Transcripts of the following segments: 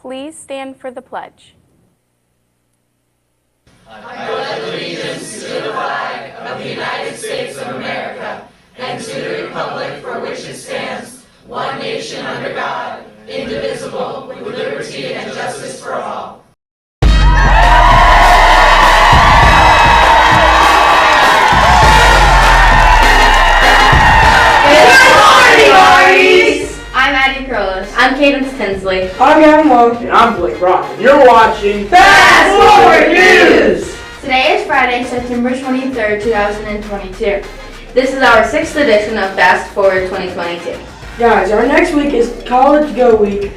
please stand for the pledge? I pledge allegiance to the flag of the United States of America and to the republic for which it stands, one nation under God, indivisible, with liberty and justice for all. I'm Addie Curlis. I'm Cadence Tinsley. I'm Gavin Long. And I'm Blake Rock. And you're watching Fast Forward News! Today is Friday, September 23rd, 2022. This is our 6th edition of Fast Forward 2022. Guys, our next week is College Go Week,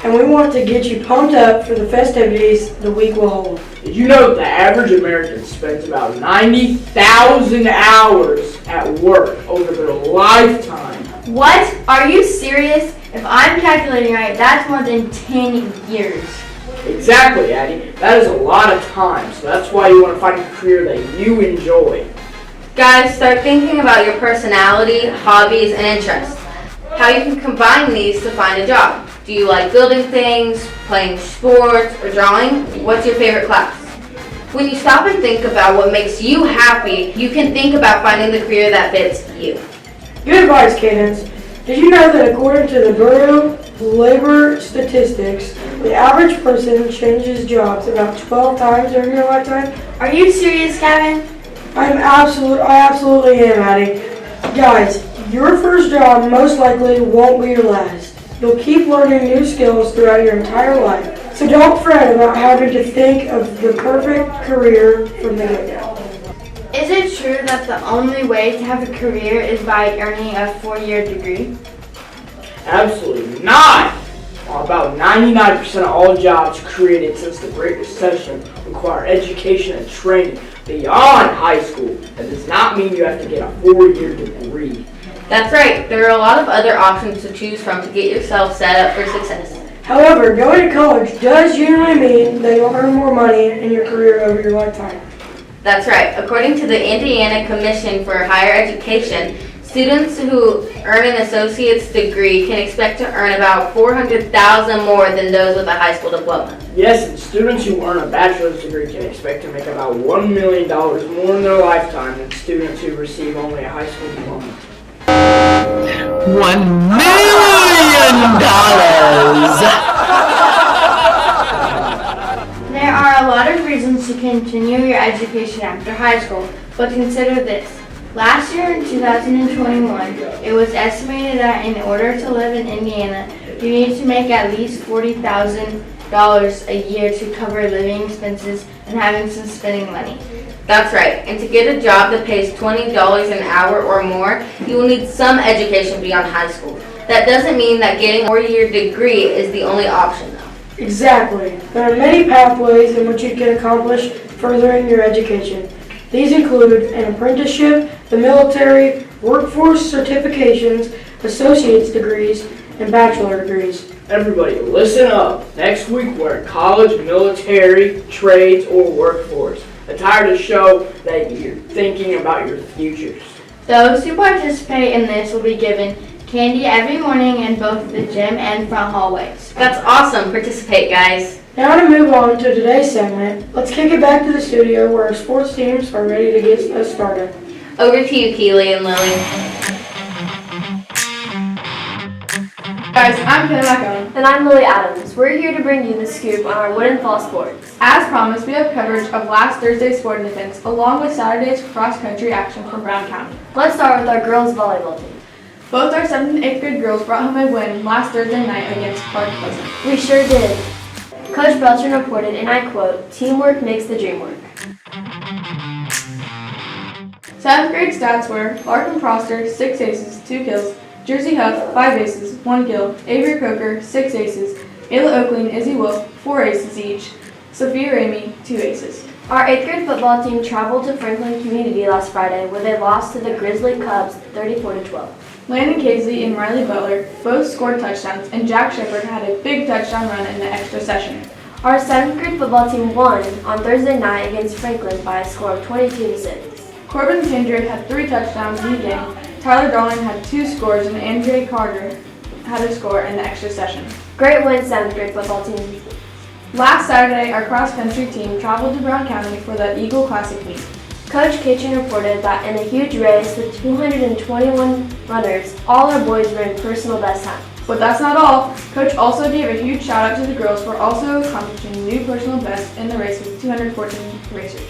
and we want to get you pumped up for the festivities the week will hold. Did you know that the average American spends about 90,000 hours at work over their lifetime? What? Are you serious? If I'm calculating right, that's more than 10 years. Exactly, Addie. That is a lot of time, so that's why you want to find a career that you enjoy. Guys, start thinking about your personality, hobbies, and interests. How you can combine these to find a job. Do you like building things, playing sports, or drawing? What's your favorite class? When you stop and think about what makes you happy, you can think about finding the career that fits you. Good advice, Cadence. Did you know that according to the Bureau of Labor Statistics, the average person changes jobs about 12 times during their lifetime? Are you serious, Gavin? I absolutely am, Addie. Guys, your first job most likely won't be your last. You'll keep learning new skills throughout your entire life. So don't fret about having to think of the perfect career from the get-go. Is it true that the only way to have a career is by earning a 4-year degree? Absolutely not! About 99% of all jobs created since the Great Recession require education and training beyond high school. That does not mean you have to get a 4-year degree. That's right. There are a lot of other options to choose from to get yourself set up for success. However, going to college does generally mean that you'll earn more money in your career over your lifetime. That's right. According to the Indiana Commission for Higher Education, students who earn an associate's degree can expect to earn about $400,000 more than those with a high school diploma. Yes, and students who earn a bachelor's degree can expect to make about $1 million more in their lifetime than students who receive only a high school diploma. $1 million! There are a lot of reasons to continue your education after high school, but consider this. Last year in 2021, it was estimated that in order to live in Indiana, you need to make at least $40,000 a year to cover living expenses and having some spending money. That's right, and to get a job that pays $20 an hour or more, you will need some education beyond high school. That doesn't mean that getting a 4-year degree is the only option, though. Exactly. There are many pathways in which you can accomplish furthering your education. These include an apprenticeship, the military, workforce certifications, associate's degrees, and bachelor degrees. Everybody, listen up. Next week we're in college, military, trades, or workforce. Attire to show that you're thinking about your futures. Those who participate in this will be given candy every morning in both the gym and front hallways. That's awesome. Participate, guys. Now to move on to today's segment, let's kick it back to the studio where our sports teams are ready to get us started. Over to you, Keely and Lily. Guys, I'm Kenna McCone. And I'm Lily Adams. We're here to bring you the scoop on our Wooden Fall sports. As promised, we have coverage of last Thursday's sporting events, along with Saturday's cross-country action from Brown County. Let's start with our girls volleyball team. Both our 7th and 8th grade girls brought home a win last Thursday night against Clark Pleasant. We sure did. Coach Beltran reported, and I quote, "Teamwork makes the dream work." 7th grade stats were Larkin Proster, 6 aces, 2 kills, Jersey Huff, 5 aces, 1 kill, Avery Coker, 6 aces, Ayla Oakley and Izzy Wolf, 4 aces each, Sophia Ramey, 2 aces. Our 8th grade football team traveled to Franklin Community last Friday where they lost to the Grizzly Cubs 34-12. Landon Casey and Riley Butler both scored touchdowns, and Jack Shepard had a big touchdown run in the extra session. Our 7th grade football team won on Thursday night against Franklin by a score of 22-6. Corbin Kindred had 3 touchdowns in the game, Tyler Darling had 2 scores, and Andre Carter had a score in the extra session. Great win, 7th grade football team. Last Saturday, our cross-country team traveled to Brown County for the Eagle Classic meet. Coach Kitchen reported that in a huge race with 221 runners, all our boys ran personal best time. But that's not all. Coach also gave a huge shout out to the girls for also accomplishing new personal bests in the race with 214 racers.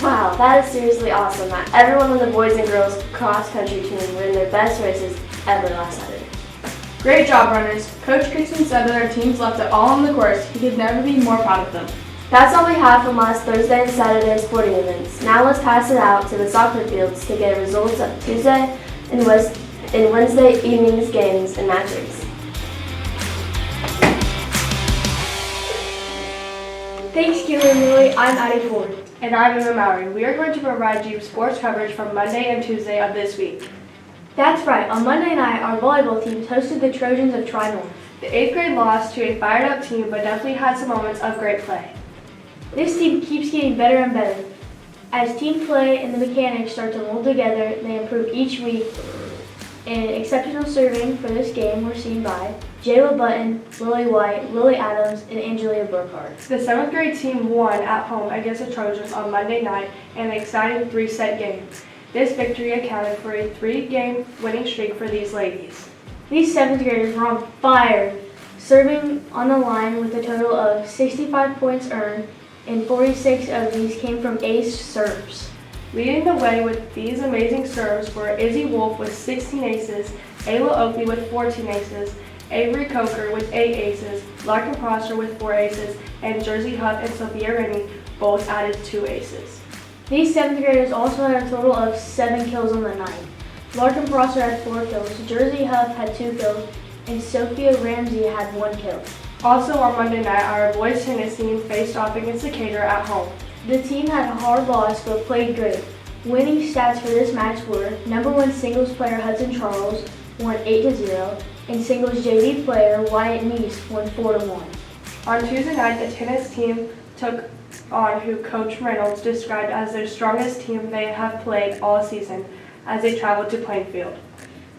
Wow, that is seriously awesome that everyone on the boys and girls cross-country team ran their best races ever last Saturday. Great job, runners. Coach Christian said that our teams left it all on the course. He could never be more proud of them. That's all we have from last Thursday and Saturday sporting events. Now let's pass it out to the soccer fields to get results of Tuesday and Wednesday evening's games and matches. Thanks, Keelan and Lily. I'm Addie Ford. And I'm Emma Mowry. We are going to provide you sports coverage from Monday and Tuesday of this week. That's right. On Monday night, our volleyball teams hosted the Trojans of Tri-North. The 8th grade lost to a fired-up team, but definitely had some moments of great play. This team keeps getting better and better. As team play and the mechanics start to mold together, they improve each week. And exceptional serving for this game were seen by Jayla Button, Lily White, Lily Adams, and Angelia Burkhardt. The 7th grade team won at home against the Trojans on Monday night in an exciting 3-set game. This victory accounted for a 3-game winning streak for these ladies. These 7th graders were on fire, serving on the line with a total of 65 points earned, and 46 of these came from ace serves. Leading the way with these amazing serves were Izzy Wolf with 16 aces, Ayla Oakley with 14 aces, Avery Coker with 8 aces, Larkin Prosser with 4 aces, and Jersey Huff and Sophia Rennie both added 2 aces. These 7th graders also had a total of 7 kills on the night. Larkin Prosser had 4 kills, Jersey Huff had 2 kills, and Sophia Ramsey had 1 kill. Also on Monday night, our boys tennis team faced off against Decatur at home. The team had a hard loss but played great. Winning stats for this match were number 1 singles player Hudson Charles won 8-0, and singles JV player Wyatt Neese won 4-1. On Tuesday night, the tennis team took on who Coach Reynolds described as their strongest team they have played all season as they traveled to Plainfield.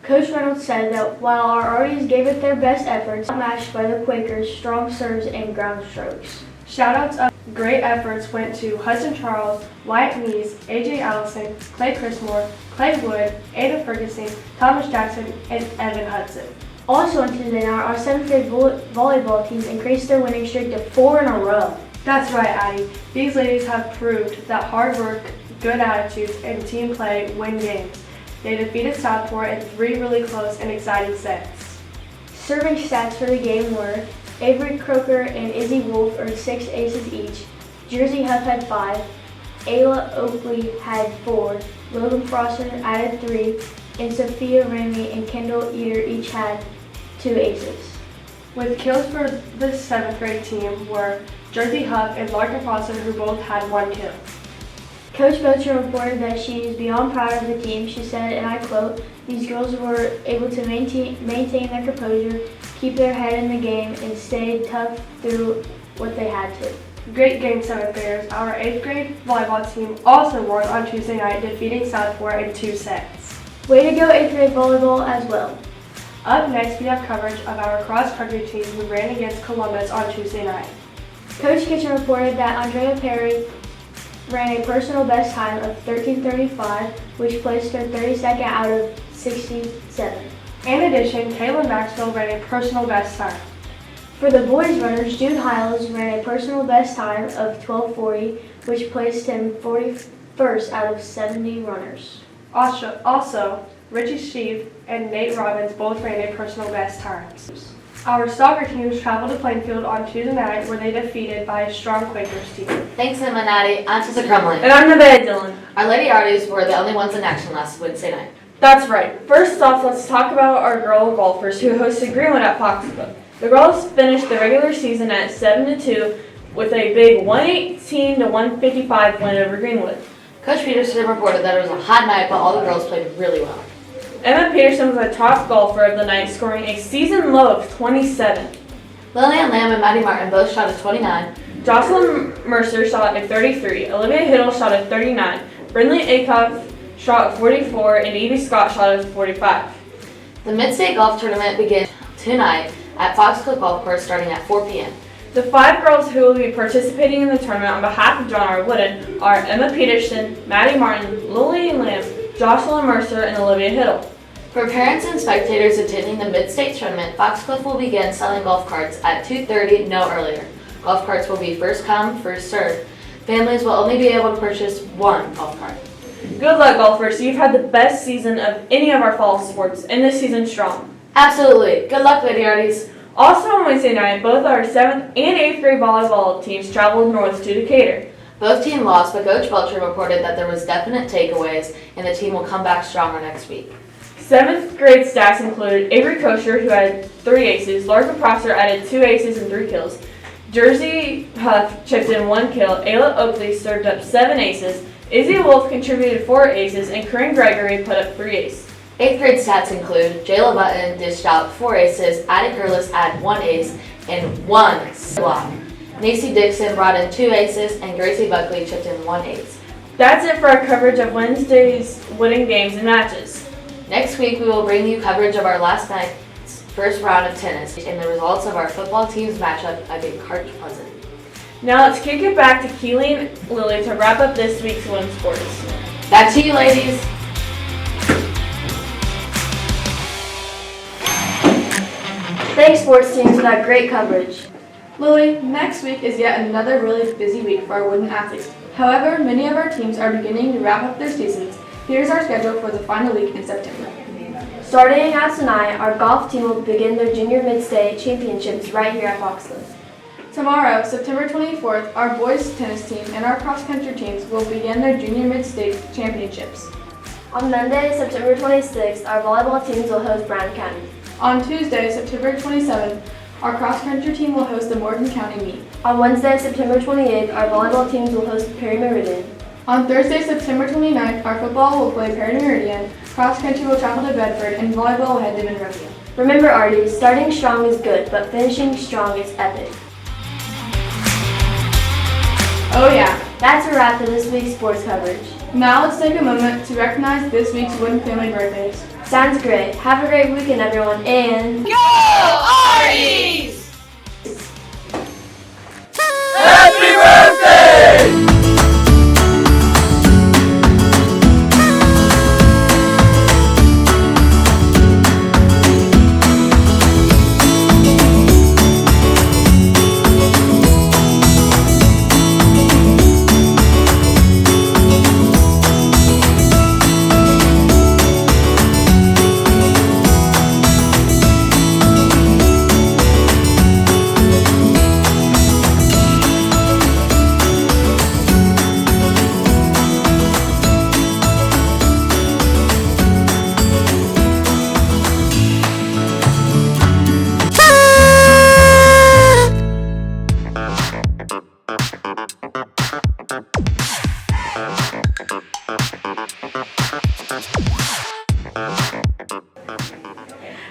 Coach Reynolds said that while our Arties gave it their best efforts, matched by the Quakers' strong serves and ground strokes. Shoutouts of great efforts went to Hudson Charles, Wyatt Neese, AJ Allison, Clay Chrismore, Clay Wood, Ada Ferguson, Thomas Jackson, and Evan Hudson. Also on Tuesday night, our 7th grade volleyball teams increased their winning streak to 4 in a row. That's right, Addie. These ladies have proved that hard work, good attitudes, and team play win games. They defeated Southport in 3 really close and exciting sets. Serving stats for the game were Avery Croker and Izzy Wolf earned 6 aces each, Jersey Huff had 5, Ayla Oakley had 4, Logan Prosser added 3, and Sophia Ramey and Kendall Eater each had 2 aces. With kills for the 7th grade team were Jersey Huff and Larkin Prosser, who both had 1 kill. Coach Bocher reported that she is beyond proud of the team. She said, and I quote, "These girls were able to maintain their composure, keep their head in the game, and stay tough through what they had to." Great game, 7th graders. Our 8th grade volleyball team also won on Tuesday night, defeating Southport in 2 sets. Way to go 8th grade volleyball as well. Up next, we have coverage of our cross-country team who ran against Columbus on Tuesday night. Coach Kitchen reported that Andrea Perry ran a personal best time of 13:35, which placed her 32nd out of 67. In addition, Kayla Maxwell ran a personal best time. For the boys runners, Jude Hiles ran a personal best time of 12:40, which placed him 41st out of 70 runners. Also, Richie Sheave and Nate Robbins both ran a personal best times. Our soccer teams traveled to Plainfield on Tuesday night where they defeated by a strong Quakers team. Thanks, Emma and Addie. I'm Tessa Crumley. And I'm Nevaeh Dillon. Our Lady Arties were the only ones in action last Wednesday night. That's right. First off, let's talk about our girl golfers who hosted Greenwood at Foxborough. The girls finished the regular season at 7-2 with a big 118 to 155 win over Greenwood. Coach Peterson reported that it was a hot night, but all the girls played really well. Emma Peterson was the top golfer of the night, scoring a season low of 27. Lillian Lamb and Maddie Martin both shot a 29. Jocelyn Mercer shot a 33. Olivia Hiddle shot a 39. Brindley Akoff shot a 44, and Evie Scott shot a 45. The Mid-State Golf Tournament begins tonight at Fox Cliff Golf Course starting at 4 p.m. The 5 girls who will be participating in the tournament on behalf of John R. Wooden are Emma Peterson, Maddie Martin, Lily Lamb, Jocelyn Mercer, and Olivia Hiddle. For parents and spectators attending the Mid-State Tournament, Foxcliff will begin selling golf carts at 2:30, no earlier. Golf carts will be first come, first served. Families will only be able to purchase one golf cart. Good luck, golfers. You've had the best season of any of our fall sports, and this season strong. Absolutely. Good luck, Lady Arties. Also on Wednesday night, both our 7th and 8th grade volleyball teams traveled north to Decatur. Both teams lost, but Coach Belcher reported that there was definite takeaways, and the team will come back stronger next week. 7th grade stats included Avery Kosher, who had 3 aces, Larkin Prosser added 2 aces and 3 kills, Jersey Huff chipped in 1 kill, Ayla Oakley served up 7 aces, Izzy Wolf contributed 4 aces, and Corinne Gregory put up 3 aces. 8th grade stats include Jayla Button dished out 4 aces, Addie Curlis had 1 ace and 1 block. Macy Dixon brought in 2 aces, and Gracie Buckley chipped in 1 ace. That's it for our coverage of Wednesday's Wooden games and matches. Next week, we will bring you coverage of our last night's first round of tennis and the results of our football team's matchup against Cart Pleasant. Now let's kick it back to Keely and Lily to wrap up this week's women's sports. Back to you, ladies. Thanks, sports teams, for that great coverage. Lily, next week is yet another really busy week for our Wooden athletes. However, many of our teams are beginning to wrap up their seasons. Here's our schedule for the final week in September. Starting out tonight, our golf team will begin their junior mid-state championships right here at Foxcliff. Tomorrow, September 24th, our boys tennis team and our cross-country teams will begin their junior mid-state championships. On Monday, September 26th, our volleyball teams will host Brown County. On Tuesday, September 27th, our cross-country team will host the Morgan County meet. On Wednesday, September 28th, our volleyball teams will host Perry Meridian. On Thursday, September 29th, our football will play Perry Meridian, cross-country will travel to Bedford, and volleyball will head to Monrovia. Remember, Arties, starting strong is good, but finishing strong is epic. Oh yeah. That's a wrap for this week's sports coverage. Now let's take a moment to recognize this week's Wooden family birthdays. Sounds great. Have a great weekend, everyone, and Go Arties! Happy birthday!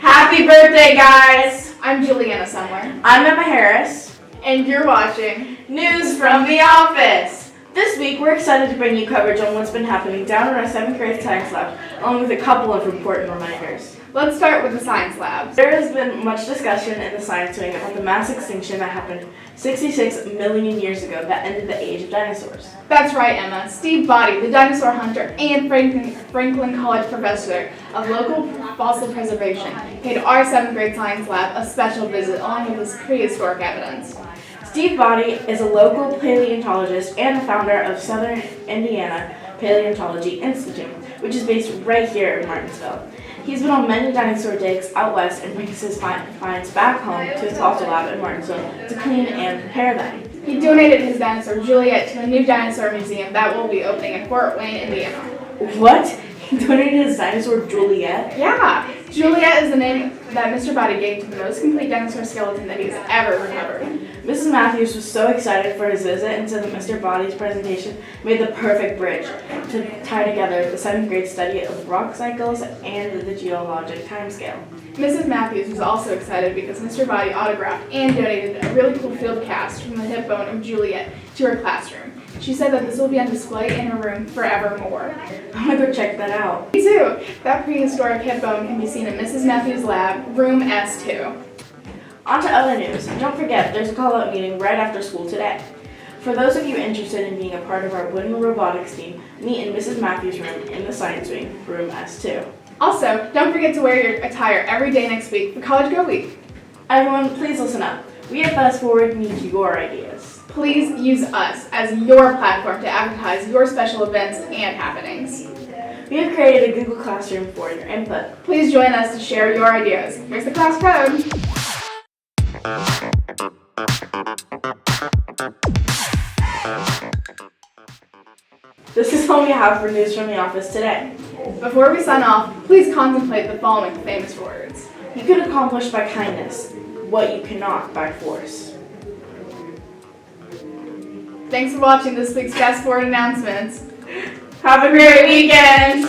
Happy birthday, guys! I'm Juliana Somewhere. I'm Emma Harris. And you're watching News from the office! This week, we're excited to bring you coverage on what's been happening down in our 7th grade science lab, along with a couple of important reminders. Let's start with the science labs. There has been much discussion in the science wing about the mass extinction that happened 66 million years ago that ended the age of dinosaurs. That's right, Emma. Steve Body, the dinosaur hunter and Franklin College professor of local fossil preservation, paid our 7th grade science lab a special visit along with his prehistoric evidence. Steve Body is a local paleontologist and the founder of Southern Indiana Paleontology Institute, which is based right here in Martinsville. He's been on many dinosaur digs out west and brings his finds back home to his fossil lab in Martinsville to clean and prepare them. He donated his dinosaur Juliet to a new dinosaur museum that will be opening in Fort Wayne, Indiana. What? He donated his dinosaur Juliet? Yeah, Juliet is the name that Mr. Body gave to the most complete dinosaur skeleton that he's ever recovered. Mrs. Matthews was so excited for his visit and said that Mr. Body's presentation made the perfect bridge to tie together the 7th grade study of rock cycles and the geologic timescale. Mrs. Matthews was also excited because Mr. Body autographed and donated a really cool field cast from the hip bone of Juliet to her classroom. She said that this will be on display in her room forevermore. I'm gonna go check that out. Me too! That prehistoric hip bone can be seen in Mrs. Matthews' lab, room S2. On to other news. Don't forget, there's a call-out meeting right after school today. For those of you interested in being a part of our Women Robotics team, meet in Mrs. Matthews' room in the science wing, room S2. Also, don't forget to wear your attire every day next week for College Girl Week. Everyone, please listen up. We at Fast Forward need your ideas. Please use us as your platform to advertise your special events and happenings. We have created a Google Classroom for your input. Please join us to share your ideas. Here's the class code. This is all we have for news from the office today. Before we sign off, please contemplate the following famous words. You can accomplish by kindness what you cannot by force. Thanks for watching this week's Fast Forward announcements. Have a great weekend!